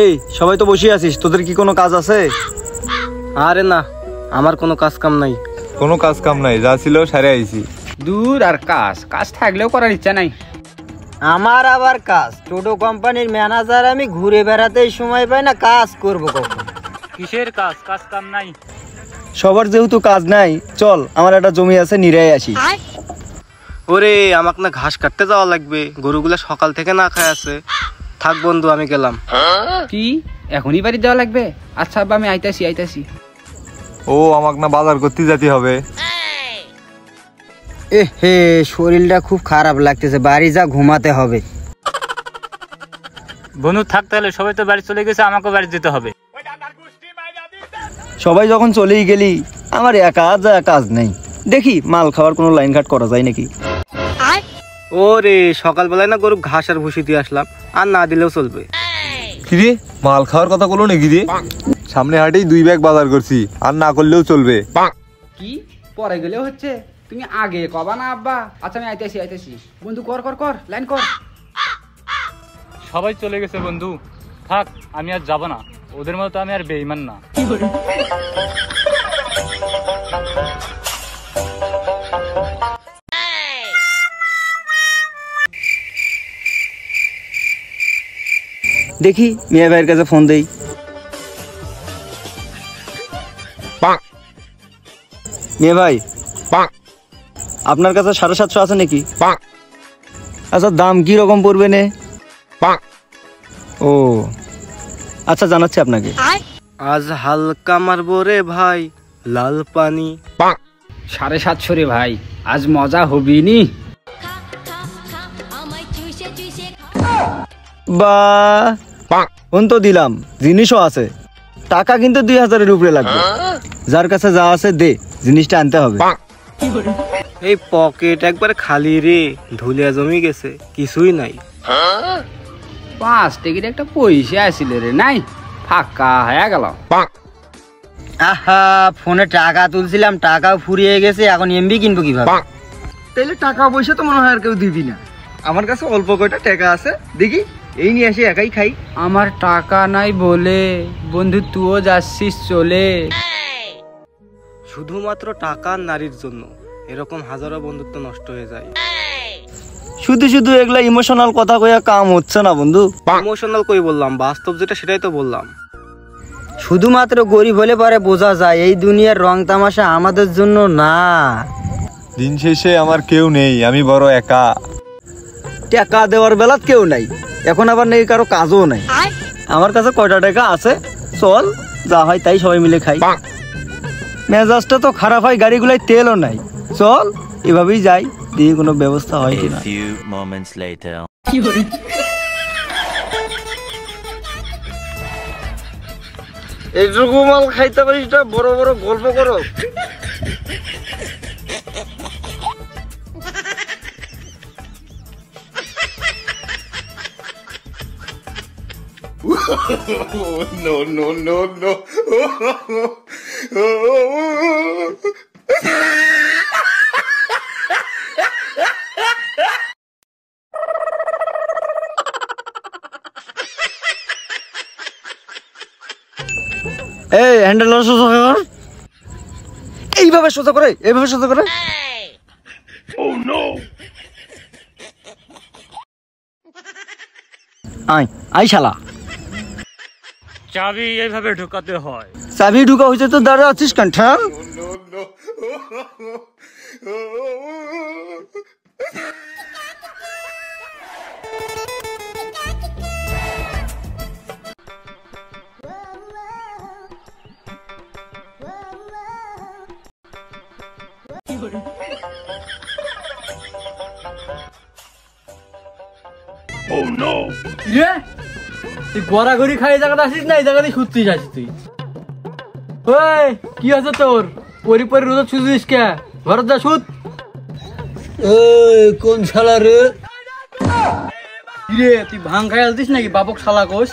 এই সবাই তো বসে আছিস, তোদের কি কোনো কাজ আছে? আরে না, আমার কোনো কাজ কাম নাই। কোনো কাজ কাম নাই, যা ছিল সারে আইছি। দূর আর কাজ থাকলেও করার ইচ্ছা নাই। আমার আবার কাজ, টোটো কোম্পানির ম্যানেজার আমি, ঘুরে বেড়াতেই সময় পাই না, কাজ করবো কখন? কিসের কাজ? কাজ কাম নাই। সবার যেহেতু কাজ নাই, চল আমার একটা জমি আছে, নিরাই আসি। ওরে আমাকে না ঘাস কাটতে যাওয়া লাগবে, গরুগুলা সকাল থেকে না খায় আছে। থাক বন্ধু, আমি গেলাম। কি এখনই বাড়ি যাওয়া লাগবে? আচ্ছা আব্বা, আমি আইতাছি। ও আমাকে না বাজার করতে যেতে হবে। হে শরীরটা খুব খারাপ লাগতেছে, বাড়ি যা ঘুমাতে হবে। বন্ধু থাক তাহলে, সবাই তো বাড়ি চলে গেছে, আমাকে বাড়ি যেতে হবে। সবাই যখন চলেই গেলি, আমার একা যা কাজ নেই, দেখি মাল খাওয়ার কোনো লাইন ঘাট করা যায় নাকি। ওরে সকালবেলায় না গরু ঘাস আর ভুসি দিয়ে আসলাম, আর না দিলেও চলবে। কিরে মাল খাওয়ার কথা বলো নাকি রে? সামনে হাটেই 2 ব্যাগ বাজার করছি, আর না করলেও চলবে। কি পরে গেলেও হচ্ছে? তুমি আগে কবা না আব্বা? আচ্ছা আমি আইতাছি। বন্ধু কর লাইন কর। সবাই চলে গেছে বন্ধু, থাক আমি আর যাব না, ওদের মতো আমি আর বেঈমান না। দেখি মিয়া ভাইয়ের কাছে ফোন দেই। মিয়া ভাই, আপনার কাছে 750 আছে নাকি? আচ্ছা দাম কি রকম পড়বে নে? ও আচ্ছা, জানাচ্ছি আপনাকে। আজ হালকা মারবো রে ভাই, লাল পানি। 750 রে ভাই, আজ মজা হবি নি। বা ফোন তো দিলাম, জিনিসও আছে, টাকা কিন্তু 2000-এর উপরে লাগবে। যার কাছে যা আছে দে, জিনিসটা আনতে হবে। এই পকেট একবারে খালি রে, ধুলিয়া জমি গেছে, কিছুই নাই। 5 টাকার একটা পয়সা আসিল রে, নাই ফাঁকা হয়ে গেল। আহা ফোনে টাকা তুলছিলাম, টাকাও ফুরিয়ে গেছে, এখন এমবি কিনবো কিভাবে? তাইলে টাকা পয়সা তো মনে হয় আর কেউ দিবি না। আমার কাছে অল্প কয়টা টাকা আছে, দেখি এই নিয়ে এসে একাই খাই। আমার টাকা নাই বলে বন্ধু তুইও যাচ্ছিস চলে। শুধুমাত্র টাকা আর নারীর জন্য এরকম হাজারো বন্ধুত্ব নষ্ট হয়ে যায়। শুধু শুধু এগুলা ইমোশনাল কথা কইয়া কাম হচ্ছে না বন্ধু। ইমোশনাল কই বললাম, বাস্তব যেটা সেটাই তো বললাম। শুধুমাত্র গরিব হলে পরে বোঝা যায় এই দুনিয়ার রং তামাশা আমাদের জন্য না। দিন শেষে আমার কেউ নেই, আমি বড় একা। টাকা দেওয়ার বেলা কেউ নাই, এখন আবার নেই কারো কাজও নাই। আমার কাছে কয়টা টাকা আছে, চল যা হয় তাই সবাই মিলে খাই। মেজাজটা তো খারাপ হয়, গাড়িগুলাই তেলও নাই, চল এভাবেই যাই, দিয়ে কোনো ব্যবস্থা হয় কিনা। এইটুকু মাল খাইতে পারিস না, বড় বড় গল্প করো। No, no, no, no. এই হ্যান্ডেল সোজা কর, এইভাবে সোজা করে, এইভাবে সোজা করে। আয় আয় শালা, চাবি এইভাবে ঢোকাতে হয়। চাবি ঢুকা হয়েছে তো দাঁড়া আছিস কেন? ঠাম। তুই গড়াগড়ি খাই জায়গাটা আসিস না, এই জায়গাতে শুচ্ছিস আসিস তুই। ওই কি আছে তোর? পরি পরি রোজা ছুঁচিস কে? ঘরে যা শুত। কোন শালা রে? তুই ভাং খাই আলতিস নাকি বাপক শালা কোষ?